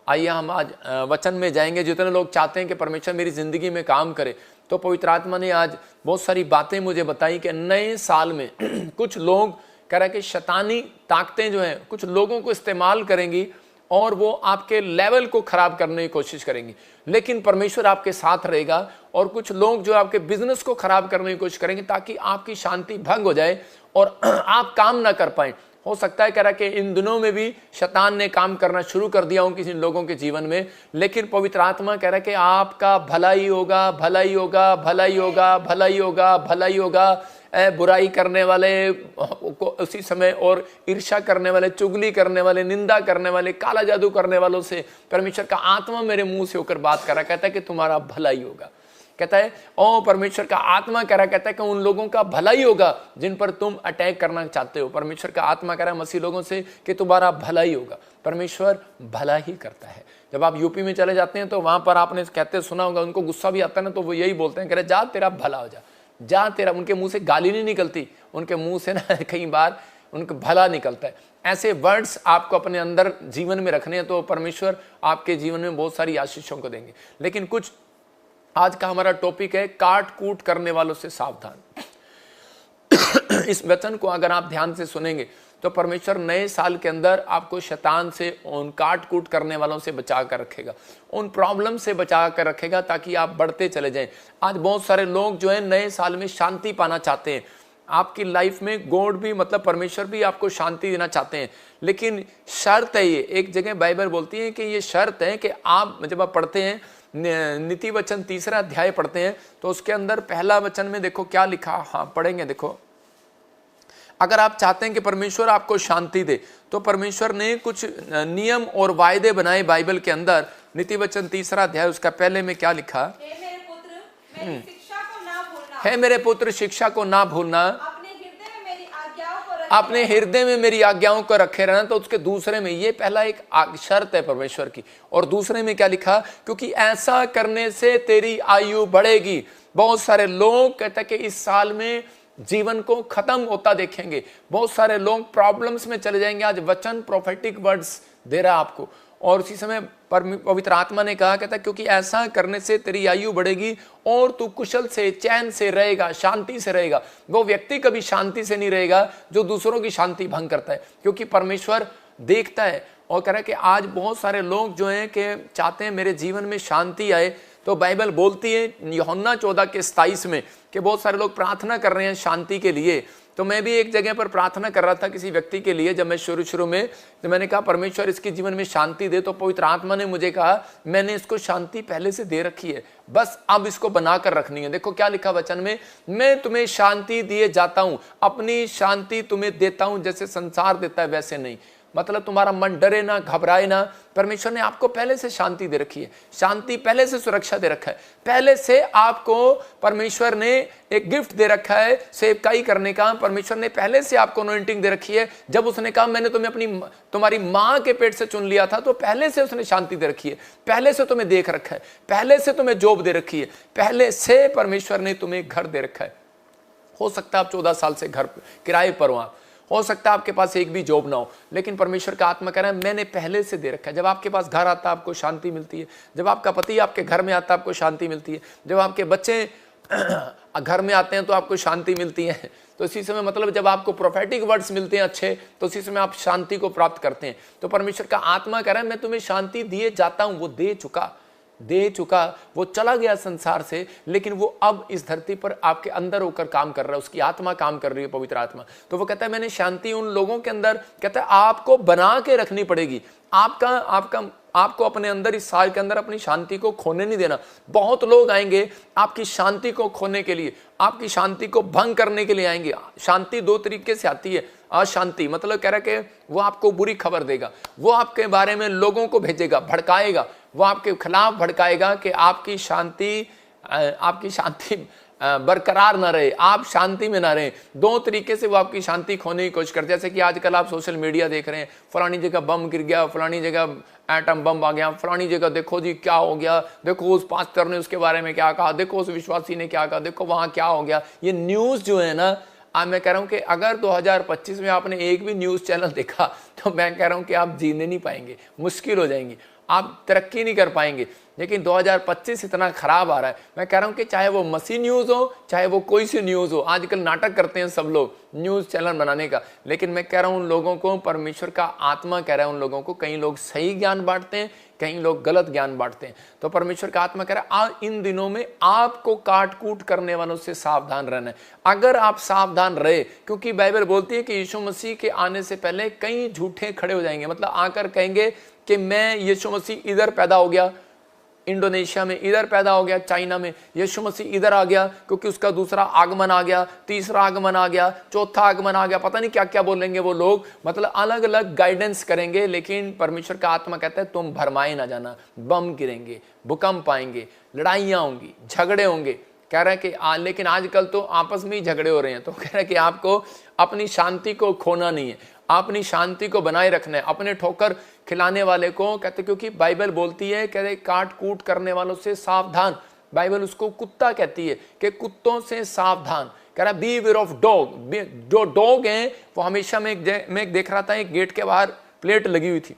आइए हम आज वचन में जाएंगे। जितने लोग चाहते हैं कि परमेश्वर मेरी ज़िंदगी में काम करे, तो पवित्र आत्मा ने आज बहुत सारी बातें मुझे बताई कि नए साल में कुछ लोग कह रहे हैं कि शैतानी ताकतें जो हैं कुछ लोगों को इस्तेमाल करेंगी और वो आपके लेवल को खराब करने की कोशिश करेंगी, लेकिन परमेश्वर आपके साथ रहेगा। और कुछ लोग जो आपके बिजनेस को खराब करने की कोशिश करेंगे ताकि आपकी शांति भंग हो जाए और आप काम ना कर पाए। हो सकता है कह रहा कि इन दिनों में भी शैतान ने काम करना शुरू कर दिया हो किसी लोगों के जीवन में, लेकिन पवित्र आत्मा कह रहा है कि आपका भलाई होगा, भलाई होगा, भलाई होगा, भलाई होगा, भलाई होगा। बुराई करने वाले को उसी समय और ईर्ष्या करने वाले, चुगली करने वाले, निंदा करने वाले, काला जादू करने वालों से परमेश्वर का आत्मा मेरे मुंह से होकर बात कर रहा, कहता है कि तुम्हारा भलाई होगा। कहता है ओ परमेश्वर का आत्मा कह रहा, कहता है कि उन लोगों का भलाई होगा जिन पर तुम अटैक करना चाहते हो। परमेश्वर का आत्मा कह रहा है मसीह लोगों से कि तुम्हारा भलाई होगा। परमेश्वर भला ही करता है। जब आप यूपी में चले जाते हैं तो वहां पर आपने कहते सुना होगा, उनको गुस्सा भी आता है ना, तो वो यही बोलते हैं, कह रहे जा तेरा भला हो जा, जा तेरा। उनके मुंह से गाली नहीं निकलती, उनके मुंह से ना कई बार उनका भला निकलता है। ऐसे वर्ड्स आपको अपने अंदर जीवन में रखने हैं तो परमेश्वर आपके जीवन में बहुत सारी आशीषों को देंगे। लेकिन कुछ आज का हमारा टॉपिक है काट कूट करने वालों से सावधान। इस वचन को अगर आप ध्यान से सुनेंगे तो परमेश्वर नए साल के अंदर आपको शैतान से, उन काट कूट करने वालों से बचा कर रखेगा, उन प्रॉब्लम से बचा कर रखेगा ताकि आप बढ़ते चले जाएं। आज बहुत सारे लोग जो है नए साल में शांति पाना चाहते हैं। आपकी लाइफ में गॉड भी मतलब परमेश्वर भी आपको शांति देना चाहते हैं, लेकिन शर्त है ये, एक जगह बाइबल बोलती है कि ये शर्त है कि आप जब आप पढ़ते हैं नीति वचन 3 अध्याय पढ़ते हैं तो उसके अंदर पहला वचन में देखो क्या लिखा। हाँ पढ़ेंगे, देखो अगर आप चाहते हैं कि परमेश्वर आपको शांति दे तो परमेश्वर ने कुछ नियम और वायदे बनाए बाइबल के अंदर। नीति वचन 3 अध्याय उसका पहले में क्या लिखा, हे मेरे पुत्र शिक्षा को ना भूलना, अपने हृदय में मेरी आज्ञाओं को रखे रहना। तो उसके दूसरे में ये पहला एक शर्त है परमेश्वर की, और दूसरे में क्या लिखा, क्योंकि ऐसा करने से तेरी आयु बढ़ेगी। बहुत सारे लोग कहते हैं कि इस साल में जीवन को खत्म होता देखेंगे, बहुत सारे लोग प्रॉब्लम्स में चले जाएंगे। आज वचन प्रोफेटिक वर्ड्स दे रहा है आपको, और उसी समय पवित्र आत्मा ने कहा, कहता क्योंकि ऐसा करने से तेरी आयु बढ़ेगी और तू कुशल से, चैन से रहेगा, शांति से रहेगा। वो व्यक्ति कभी शांति से नहीं रहेगा जो दूसरों की शांति भंग करता है, क्योंकि परमेश्वर देखता है। और कह रहा है कि आज बहुत सारे लोग जो हैं कि चाहते हैं मेरे जीवन में शांति आए, तो बाइबल बोलती है यूहन्ना 14:27 में कि बहुत सारे लोग प्रार्थना कर रहे हैं शांति के लिए। तो मैं भी एक जगह पर प्रार्थना कर रहा था किसी व्यक्ति के लिए, जब मैं शुरू में तो मैंने कहा परमेश्वर इसके जीवन में शांति दे। तो पवित्र आत्मा ने मुझे कहा मैंने इसको शांति पहले से दे रखी है, बस अब इसको बना कर रखनी है। देखो क्या लिखा वचन में, मैं तुम्हें शांति दिए जाता हूं, अपनी शांति तुम्हें देता हूं, जैसे संसार देता है वैसे नहीं। मतलब तुम्हारा मन डरे ना, घबराए ना। परमेश्वर ने आपको पहले से शांति दे रखी है, शांति पहले से सुरक्षा दे रखा है, पहले से आपको परमेश्वर ने एक गिफ्ट दे रखा है सेवकाई करने का। परमेश्वर ने पहले से आपको अनॉइंटिंग दे रखी है। जब उसने कहा मैंने तुम्हें तुम्हारी माँ के पेट से चुन लिया था, तो पहले से उसने शांति दे रखी है, पहले से तुम्हें देख रखा है, पहले से तुम्हें जॉब दे रखी है, पहले से परमेश्वर ने तुम्हें घर दे रखा है। हो सकता है आप 14 साल से घर किराए पर हो, आप हो सकता है आपके पास एक भी जॉब ना हो, लेकिन परमेश्वर का आत्मा कह रहा है मैंने पहले से दे रखा है। जब आपके पास घर आता है आपको शांति मिलती है, जब आपका पति आपके घर में आता है आपको शांति मिलती है, जब आपके बच्चे घर में आते हैं तो आपको शांति मिलती है। तो इसी समय मतलब जब आपको प्रोफेटिक वर्ड्स मिलते हैं अच्छे, तो इसी समय आप शांति को प्राप्त करते हैं। तो परमेश्वर का आत्मा कह रहा है मैं तुम्हें शांति दिए जाता हूं। वो दे चुका, वो चला गया संसार से, लेकिन वो अब इस धरती पर आपके अंदर होकर काम कर रहा है, उसकी आत्मा काम कर रही है, पवित्र आत्मा। तो वो कहता है मैंने शांति उन लोगों के अंदर, कहता है आपको बना के रखनी पड़ेगी। आपको अपने अंदर इस साल के अंदर अपनी शांति को खोने नहीं देना। बहुत लोग आएंगे आपकी शांति को खोने के लिए, आपकी शांति को भंग करने के लिए आएंगे। शांति 2 तरीके से आती है। अशांति मतलब कह रहा है कि वो आपको बुरी खबर देगा, वो आपके बारे में लोगों को भेजेगा, भड़काएगा, वो आपके खिलाफ भड़काएगा कि आपकी शांति बरकरार ना रहे, आप शांति में ना रहे। 2 तरीके से वो आपकी शांति खोने की कोशिश करते हैं। जैसे कि आजकल आप सोशल मीडिया देख रहे हैं, फलानी जगह बम गिर गया, फलानी जगह एटम बम आ गया, फलानी जगह देखो जी क्या हो गया, देखो उस पास्टर ने उसके बारे में क्या कहा, देखो उस विश्वासी ने क्या कहा, देखो वहां क्या हो गया। ये न्यूज जो है ना, आज मैं कह रहा हूं कि अगर 2025 में आपने एक भी न्यूज चैनल देखा तो मैं कह रहा हूं कि आप जीने नहीं पाएंगे, मुश्किल हो जाएंगी। आप तरक्की नहीं कर पाएंगे। लेकिन 2025 इतना खराब आ रहा है, मैं कह रहा हूं कि चाहे वो मसीह न्यूज़ हो, चाहे वो कोई सी न्यूज़ हो, आजकल नाटक करते हैं सब लोग न्यूज़ चैनल बनाने का, लेकिन मैं कह रहा हूं उन लोगों को परमेश्वर का आत्मा कह रहा है उन लोगों को, कई लोग सही ज्ञान बांटते हैं, कई लोग गलत ज्ञान बांटते हैं। तो परमेश्वर का आत्मा कह रहा है इन दिनों में आपको काट कूट करने वालों से सावधान रहना है। अगर आप सावधान रहे, क्योंकि बाइबल बोलती है कि यीशु मसीह के आने से पहले कई झूठे खड़े हो जाएंगे, मतलब आकर कहेंगे कि मैं यीशु मसीह इधर पैदा हो गया, इंडोनेशिया में इधर पैदा हो गया, चाइना में यीशु मसीह इधर आ गया क्योंकि उसका दूसरा आगमन आ गया, तीसरा आगमन आ गया, चौथा आगमन आ गया, पता नहीं क्या क्या बोलेंगे वो लोग, मतलब अलग अलग गाइडेंस करेंगे। लेकिन परमेश्वर का आत्मा कहता है तुम भरमाए ना जाना, बम गिरेंगे, भूकंप आएंगे, लड़ाइयाँ होंगी, झगड़े होंगे। कह रहा है कि लेकिन आजकल तो आपस में ही झगड़े हो रहे हैं। तो कह रहा है कि आपको अपनी शांति को खोना नहीं है, अपनी शांति को बनाए रखना है। अपने ठोकर खिलाने वाले को कहते, क्योंकि बाइबल बोलती है कहते काट कूट करने वालों से सावधान, बाइबल उसको कुत्ता कहती है कि कुत्तों से सावधान। कह रहा बीवेयर ऑफ डॉग, जो डॉग हैं वो हमेशा मैं देख रहा था एक गेट के बाहर प्लेट लगी हुई थी,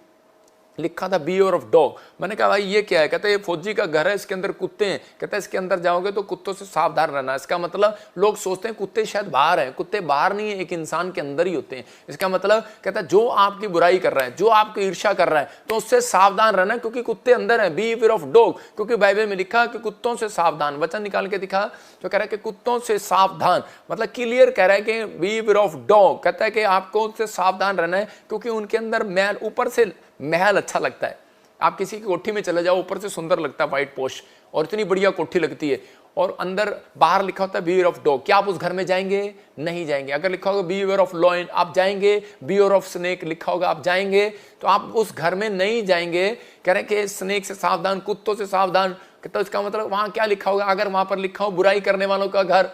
लिखा था बीवेयर ऑफ डॉग। मैंने कहा भाई ये क्या है? कहते ये फौजी का घर है, इसके अंदर कुत्ते हैं, कहते इसके अंदर जाओगे तो कुत्तों से सावधान रहना। इसका मतलब लोग सोचते हैं कुत्ते शायद बाहर हैं, कुत्ते बाहर नहीं है, एक इंसान के अंदर ही होते हैं। इसका मतलब कहता है जो आपकी बुराई कर रहा है, जो आपकी ईर्ष्या कर रहा है, तो उससे सावधान रहना क्योंकि कुत्ते अंदर है। बीवेयर ऑफ डॉग, क्योंकि बाइबल में लिखा कि कुत्तों से सावधान, वचन निकाल के दिखा तो कह रहा है कि कुत्तों से सावधान, मतलब क्लियर कह रहा है कि बीवेयर ऑफ डॉग, कहता है कि आपको उससे सावधान रहना है क्योंकि उनके अंदर मैल, ऊपर से महल अच्छा लगता है। आप किसी की कोठी में चले जाओ, ऊपर से सुंदर लगता है व्हाइट पोश, और इतनी बढ़िया कोठी लगती है, और अंदर बाहर लिखा होता है बीवेयर ऑफ डॉग। क्या आप उस घर में जाएंगे? नहीं जाएंगे। अगर लिखा होगा बीवेयर ऑफ लॉयन, आप जाएंगे? बीवेयर ऑफ स्नेक लिखा होगा, आप जाएंगे? तो आप उस घर में नहीं जाएंगे। कह रहे हैं कि स्नेक से सावधान, कुत्तों से सावधान। तो इसका मतलब वहां क्या लिखा होगा? अगर वहां पर लिखा हो बुराई करने वालों का घर,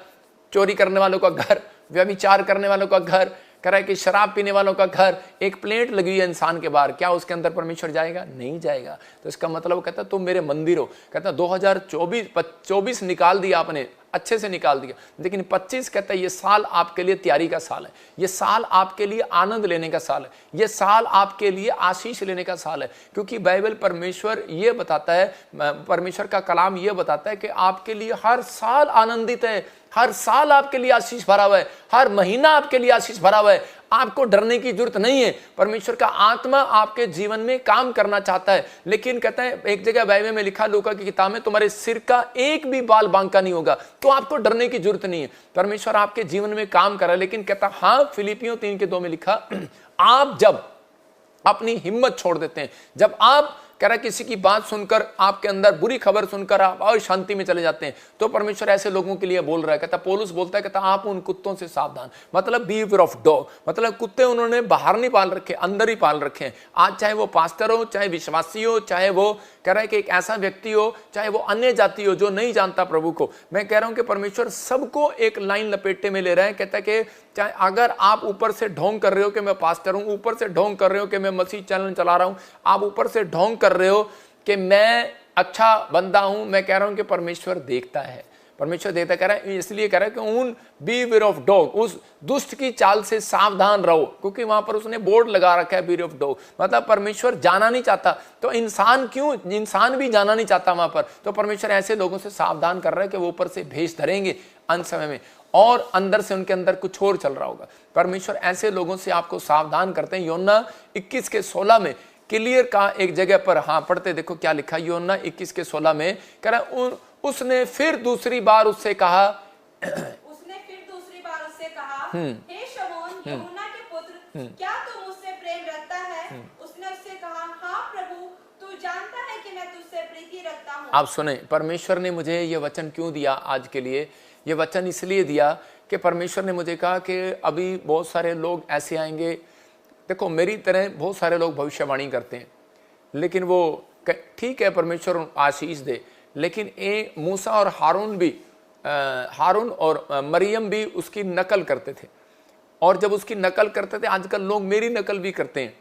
चोरी करने वालों का घर, व्यभिचार करने वालों का घर, कह रहा है कि शराब पीने वालों का घर, एक प्लेट लगी हुई है इंसान के बाहर, क्या उसके अंदर परमेश्वर जाएगा? नहीं जाएगा। तो इसका मतलब कहता है तुम मेरे मंदिर हो। कहता है 2024 निकाल दिया आपने, अच्छे से निकाल दिया, लेकिन 25 कहता है ये साल आपके लिए तैयारी का साल है, ये साल आपके लिए आनंद लेने का साल है, ये साल आपके लिए आशीष लेने का साल है। क्योंकि बाइबल परमेश्वर ये बताता है, परमेश्वर का कलाम ये बताता है कि आपके लिए हर साल आनंदित है, हर साल आपके लिए आशीष भरा हुआ है, हर महीना आपके लिए आशीष भरा हुआ है। आपको डरने की जरूरत नहीं है। परमेश्वर का आत्मा आपके जीवन में काम करना चाहता है। लेकिन कहता है एक जगह बाइबल में लिखा, लूका की किताब में, तुम्हारे सिर का एक भी बाल बांका नहीं होगा, तो आपको डरने की जरूरत नहीं है। परमेश्वर आपके जीवन में काम कर रहा है। लेकिन कहता हाँ, फिलिपियों 3:2 में लिखा, आप जब अपनी हिम्मत छोड़ देते हैं, जब आप कह रहा है किसी की बात सुनकर, आपके अंदर बुरी खबर सुनकर आप और शांति में चले जाते हैं, तो परमेश्वर ऐसे लोगों के लिए बोल रहा है। कहता पौलुस बोलता है, कहता आप उन कुत्तों से सावधान, मतलब बीवेयर ऑफ डॉग, मतलब कुत्ते उन्होंने बाहर नहीं पाल रखे, अंदर ही पाल रखे हैं। आज चाहे वो पास्टर हो, चाहे विश्वासी हो, चाहे वो कह रहा है कि एक ऐसा व्यक्ति हो, चाहे वो अन्य जाति हो जो नहीं जानता प्रभु को, मैं कह रहा हूं कि परमेश्वर सबको एक लाइन लपेटे में ले रहा है। कहता है कि चाहे अगर आप ऊपर से ढोंग कर रहे हो कि मैं पास्टर हूं, ऊपर से ढोंग कर रहे हो कि मैं मसीह चैनल चला रहा हूं, आप ऊपर से ढोंग कर रहे हो कि मैं अच्छा बंदा हूं, मैं कह रहा हूं कि परमेश्वर देखता है, परमेश्वर देखता। कह रहा है इसलिए कह रहा है कि उन बीवेयर ऑफ डॉग, उस दुष्ट की चाल से सावधान रहो, क्योंकि वहां पर उसने बोर्ड लगा रखा है बीवेयर ऑफ डॉग, मतलब परमेश्वर जाना नहीं चाहता। तो इंसान क्यों, इंसान भी जाना नहीं चाहता वहां पर, तो परमेश्वर ऐसे लोगों से सावधान कर रहा है कि वो ऊपर से भेष धरेंगे अंत समय में, और अंदर से उनके अंदर कुछ और चल रहा होगा। परमेश्वर ऐसे लोगों से आपको सावधान करते हैं। यूहन्ना 21:16 में क्लियर का एक जगह पर, हाँ पढ़ते देखो क्या लिखा, यूहन्ना 21:16 में कह रहा, उसने फिर दूसरी बार उससे कहा, हे शमौन यूहन्ना के पुत्र, क्या तू मुझसे प्रेम रखता है? उसने उससे कहा, हाँ प्रभु, तू जानता है कि मैं तुझसे प्रीति रखता हूँ। आप सुने, परमेश्वर ने मुझे ये वचन क्यों दिया आज के लिए? ये वचन इसलिए दिया कि परमेश्वर ने मुझे कहा कि अभी बहुत सारे लोग ऐसे आएंगे, देखो मेरी तरह बहुत सारे लोग भविष्यवाणी करते हैं, लेकिन वो ठीक है परमेश्वर आशीष दे, लेकिन मूसा और हारून और मरियम भी उसकी नकल करते थे, और जब उसकी नकल करते थे, आजकल लोग मेरी नकल भी करते हैं,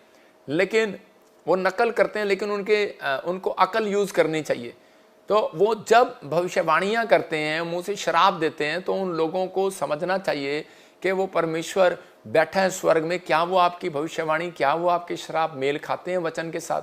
लेकिन वो नकल करते हैं, लेकिन उनको अकल यूज़ करनी चाहिए। तो वो जब भविष्यवाणियाँ करते हैं, मुँह से शराब देते हैं, तो उन लोगों को समझना चाहिए कि वो परमेश्वर बैठा है स्वर्ग में, क्या वो आपकी भविष्यवाणी, क्या वो आपके शराब मेल खाते हैं वचन के साथ?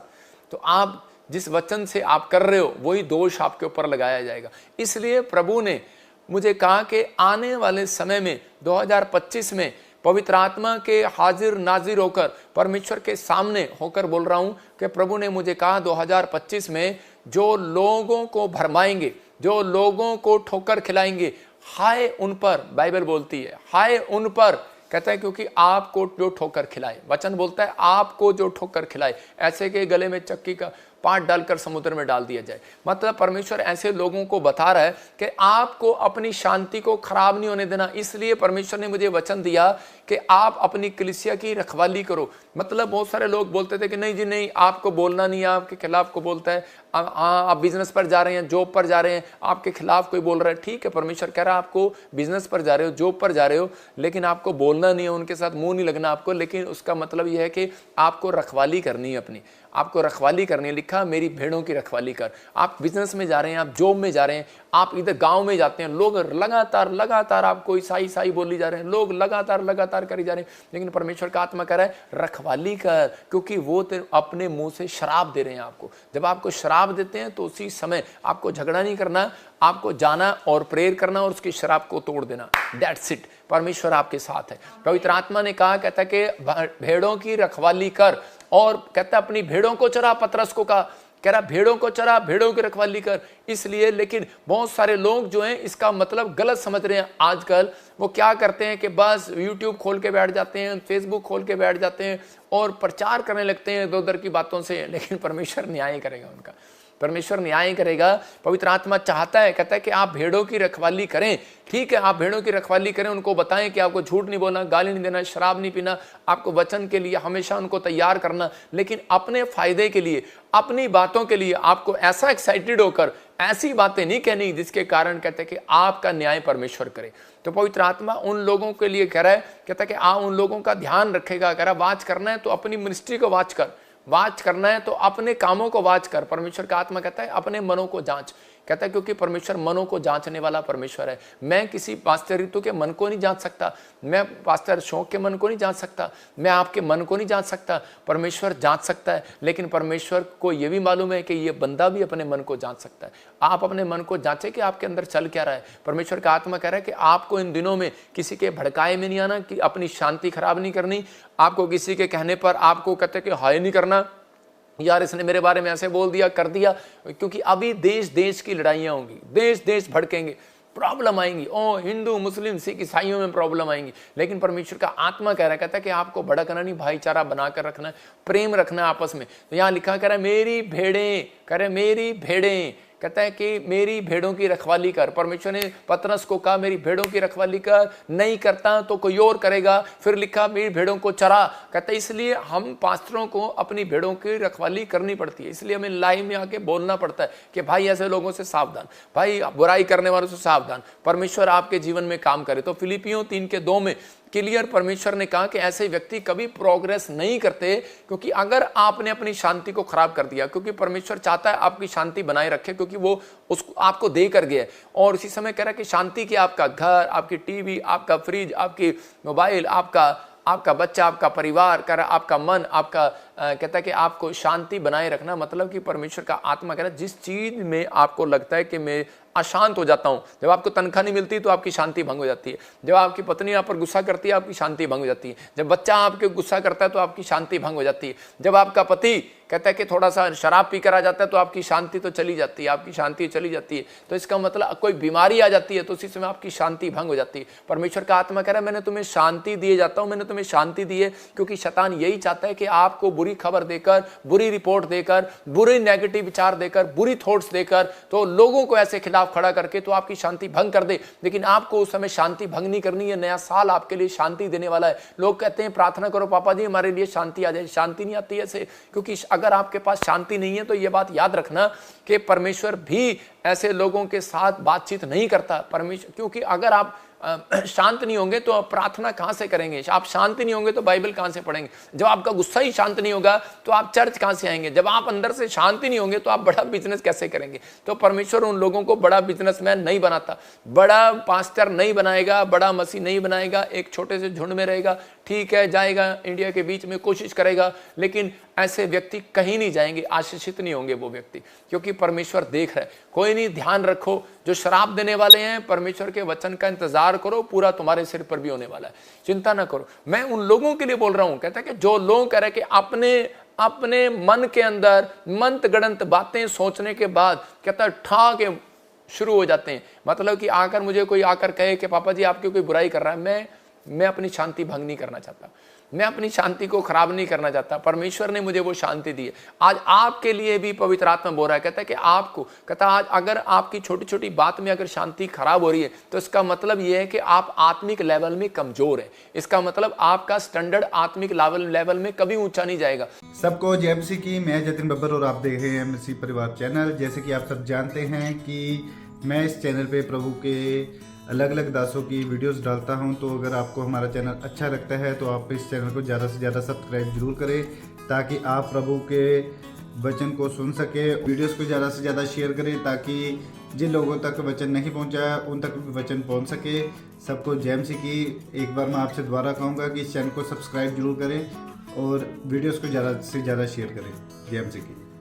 तो आप जिस वचन से आप कर रहे हो वही दोष आपके ऊपर लगाया जाएगा। इसलिए प्रभु ने मुझे कहा कि आने वाले समय में 2025 में पवित्र आत्मा के हाजिर नाजिर होकर परमेश्वर के सामने होकर बोल रहा हूं कि प्रभु ने मुझे कहा 2025 में जो लोगों को भरमाएंगे, जो लोगों को ठोकर खिलाएंगे, हाय उन पर, बाइबल बोलती है हाय उन पर, कहता है क्योंकि आपको जो ठोकर खिलाए, वचन बोलता है आपको जो ठोकर खिलाए, ऐसे के गले में चक्की का पाट डालकर समुद्र में डाल दिया जाए। मतलब परमेश्वर ऐसे लोगों को बता रहा है कि आपको अपनी शांति को खराब नहीं होने देना। इसलिए परमेश्वर ने मुझे वचन दिया कि आप अपनी कलीसिया की रखवाली करो। मतलब बहुत सारे लोग बोलते थे कि नहीं जी नहीं, आपको बोलना नहीं है, आपके खिलाफ को बोलता है, आप बिजनेस पर जा रहे हैं, जॉब पर जा रहे हैं, आपके खिलाफ कोई बोल रहा है। ठीक है, परमेश्वर कह रहा है आपको बिजनेस पर जा रहे हो, जॉब पर जा रहे हो, लेकिन आपको बोलना नहीं है, उनके साथ मुंह नहीं लगना आपको। लेकिन उसका मतलब यह है कि आपको रखवाली करनी है अपनी, आपको रखवाली करनी है। लिखा मेरी भेड़ों की रखवाली कर। आप बिजनेस में जा रहे हैं, आप जॉब में जा रहे हैं, आप इधर गांव में जाते हैं, लोग लगातार आपको ईसाई बोली जा रहे हैं, लोग लगातार करी जा रहे हैं, लेकिन परमेश्वर का आत्मा कह रहा है रखवाली कर, क्योंकि वो अपने मुंह से शराब दे रहे हैं आपको। जब आपको शराब देते हैं तो उसी समय आपको झगड़ा नहीं करना, आपको जाना और प्रेयर करना और उसकी शराब को तोड़ देना। That's it. परमेश्वर आपके साथ है। पवित्र आत्मा ने कहा, कहता है कि भेड़ों की रखवाली कर, और कहता है अपनी भेड़ों को चरा। पतरस को कहा, कह रहा भेड़ों को चरा, भेड़ों की रखवाली कर। इसलिए लेकिन बहुत सारे लोग जो हैं इसका मतलब गलत समझ रहे हैं। आजकल वो क्या करते हैं कि बस YouTube खोल के बैठ जाते हैं, Facebook खोल के बैठ जाते हैं और प्रचार करने लगते हैं इधर उधर की बातों से, लेकिन परमेश्वर न्याय करेगा उनका, परमेश्वर न्याय करेगा। पवित्र आत्मा चाहता है, कहता है कि आप भेड़ों की रखवाली करें। ठीक है, आप भेड़ों की रखवाली करें, उनको बताएं कि आपको झूठ नहीं बोलना, गाली नहीं देना, शराब नहीं पीना, आपको वचन के लिए हमेशा उनको तैयार करना, लेकिन अपने फायदे के लिए, अपनी बातों के लिए आपको ऐसा एक्साइटेड होकर ऐसी बातें नहीं कहनी जिसके कारण कहते हैं कि आपका न्याय परमेश्वर करे। तो पवित्र आत्मा उन लोगों के लिए कह रहा है, कहता है कि आप उन लोगों का ध्यान रखेगा। कह रहा वाच करना है तो अपनी मिनिस्ट्री को वाच कर, वाच करना है तो अपने कामों को वाच कर। परमेश्वर का आत्मा कहता है अपने मनों को जांच, कहता है क्योंकि परमेश्वर मनों को जांचने वाला परमेश्वर है। मैं किसी पास्टर ऋतु के मन को नहीं जांच सकता, मैं पास्टर शौक के मन को नहीं जांच सकता, मैं आपके मन को नहीं जांच सकता, परमेश्वर जांच सकता है। लेकिन परमेश्वर को यह भी मालूम है कि ये बंदा भी अपने मन को जांच सकता है। आप अपने मन को जांचें कि आपके अंदर चल क्या रहा है। परमेश्वर का आत्मा कह रहा है कि आपको इन दिनों में किसी के भड़काए में नहीं आना, कि अपनी शांति खराब नहीं करनी, आपको किसी के कहने पर आपको कहते कि हाय नहीं करना, यार इसने मेरे बारे में ऐसे बोल दिया कर दिया, क्योंकि अभी देश देश की लड़ाइयाँ होंगी, देश देश भड़केंगे, प्रॉब्लम आएंगी। ओ हिंदू मुस्लिम सिख ईसाइयों में प्रॉब्लम आएंगी। लेकिन परमेश्वर का आत्मा कह रहा है, कहता है कि आपको भड़कना नहीं, भाईचारा बनाकर रखना है, प्रेम रखना है आपस में। तो यहाँ लिखा कह रहा है मेरी भेड़ें, कह रहे मेरी भेड़ें, कहता है कि मेरी भेड़ों की रखवाली कर। परमेश्वर ने पतरस को कहा मेरी भेड़ों की रखवाली कर, नहीं करता तो कोई और करेगा। फिर लिखा मेरी भेड़ों को चरा। कहता है इसलिए हम पास्टरों को अपनी भेड़ों की रखवाली करनी पड़ती है। इसलिए हमें लाइव में आके बोलना पड़ता है कि भाई ऐसे लोगों से सावधान, भाई बुराई करने वालों से सावधान, परमेश्वर आपके जीवन में काम करे। तो फिलिपियों 3:2 में क्लियर परमेश्वर ने कहा कि ऐसे व्यक्ति कभी प्रोग्रेस नहीं करते, क्योंकि अगर आपने अपनी शांति को खराब कर दिया, क्योंकि परमेश्वर चाहता है आपकी शांति बनाए रखे, क्योंकि वो उसको आपको दे कर गया है। और उसी समय कह रहा है कि शांति की आपका घर, आपकी टीवी, आपका फ्रिज, आपकी मोबाइल, आपका बच्चा, आपका परिवार, कह रहा आपका मन, आपका कहता है कि आपको शांति बनाए रखना। मतलब कि परमेश्वर का आत्मा कह रहा है जिस चीज में आपको लगता है कि मैं अशांत हो जाता हूं, जब आपको तनख्वाह नहीं मिलती तो आपकी शांति भंग हो जाती है, जब आपकी पत्नी आप पर गुस्सा करती है आपकी शांति भंग हो जाती है, जब बच्चा आपके गुस्सा करता है तो आपकी शांति भंग हो जाती है, जब आपका पति कहता है कि थोड़ा सा शराब पी कर आ जाता है तो आपकी शांति तो चली जाती है, आपकी शांति चली जाती है। तो इसका मतलब कोई बीमारी आ जाती है तो उसी समय आपकी शांति भंग हो जाती है। परमेश्वर का आत्मा कह रहा है मैंने तुम्हें शांति दिए जाता हूं, मैंने तुम्हें शांति दी है, क्योंकि शैतान यही चाहता है कि आपको बुरी खबर देकर, बुरी रिपोर्ट देकर, बुरे नेगेटिव विचार देकर, बुरी थॉट्स देकर, तो लोगों को ऐसे खिलाफ खड़ा करके तो आपकी शांति भंग कर दे। लेकिन आपको उस समय शांति भंग नहीं करनी है। नया साल आपके लिए शांति देने वाला है। लोग कहते हैं प्रार्थना करो पापा जी हमारे लिए शांति आ जाए, शांति नहीं आती ऐसे, क्योंकि अगर आपके पास शांति नहीं है तो यह बात याद रखना कि परमेश्वर भी ऐसे लोगों के साथ बातचीत नहीं करता। परमेश्वर, क्योंकि अगर आप शांत नहीं होंगे तो आप प्रार्थना कहां से करेंगे, आप शांत नहीं होंगे तो बाइबल कहां से पढ़ेंगे, जब आपका गुस्सा ही शांत नहीं होगा तो आप चर्च कहां से आएंगे, जब आप अंदर से शांति नहीं होंगे तो आप बड़ा बिजनेस कैसे करेंगे। तो परमेश्वर उन लोगों को बड़ा बिजनेसमैन नहीं बनाता, बड़ा पास्टर नहीं बनाएगा, बड़ा मसीह नहीं बनाएगा, एक छोटे से झुंड में रहेगा। ठीक है, जाएगा इंडिया के बीच में, कोशिश करेगा, लेकिन ऐसे व्यक्ति कहीं नहीं जाएंगे, आशीषित नहीं होंगे वो व्यक्ति, क्योंकि परमेश्वर देख रहा है। कोई नहीं, ध्यान रखो, जो श्राप देने वाले हैं परमेश्वर के वचन का इंतजार करो, पूरा तुम्हारे सिर पर भी होने वाला है, चिंता ना करो। मैं उन लोगों के लिए बोल रहा हूं, कहता है कि जो लोग कह रहे कि अपने मन के अंदर मंत गणंत बातें सोचने के बाद कहता है ठा के शुरू हो जाते हैं। मतलब कि आकर मुझे कोई आकर कहे कि पापा जी आपकी कोई बुराई कर रहा है, मैं अपनी शांति भंग नहीं करना चाहता, मैं अपनी शांति को खराब नहीं करना चाहता। परमेश्वर ने मुझे वो शांति दी है। आज आपके लिए भी पवित्र आत्मा बोल रहा है, कहता है कि आपको, कहता आज अगर आपकी छोटी छोटी बात में अगर शांति खराब हो रही है तो इसका मतलब ये है कि आप आत्मिक लेवल में कमजोर है। इसका मतलब आपका स्टैंडर्ड आत्मिक लेवल में कभी ऊंचा नहीं जाएगा। सबको जय मसीह की। मैं जतिन बब्बर और आप देख रहे हैं मसीह परिवार चैनल। जैसे कि आप सब जानते हैं कि मैं इस चैनल पे प्रभु के अलग अलग दासों की वीडियोस डालता हूं, तो अगर आपको हमारा चैनल अच्छा लगता है तो आप इस चैनल को ज़्यादा से ज़्यादा सब्सक्राइब जरूर करें, ताकि आप प्रभु के वचन को सुन सके। वीडियोस को ज़्यादा से ज़्यादा शेयर करें, ताकि जिन लोगों तक वचन नहीं पहुंचा उन तक भी वचन पहुंच सके। सबको जय मसीह की। एक बार मैं आपसे दोबारा कहूँगा कि इस चैनल को सब्सक्राइब जरूर करें और वीडियोज़ को ज़्यादा से ज़्यादा शेयर करें। जय मसीह की।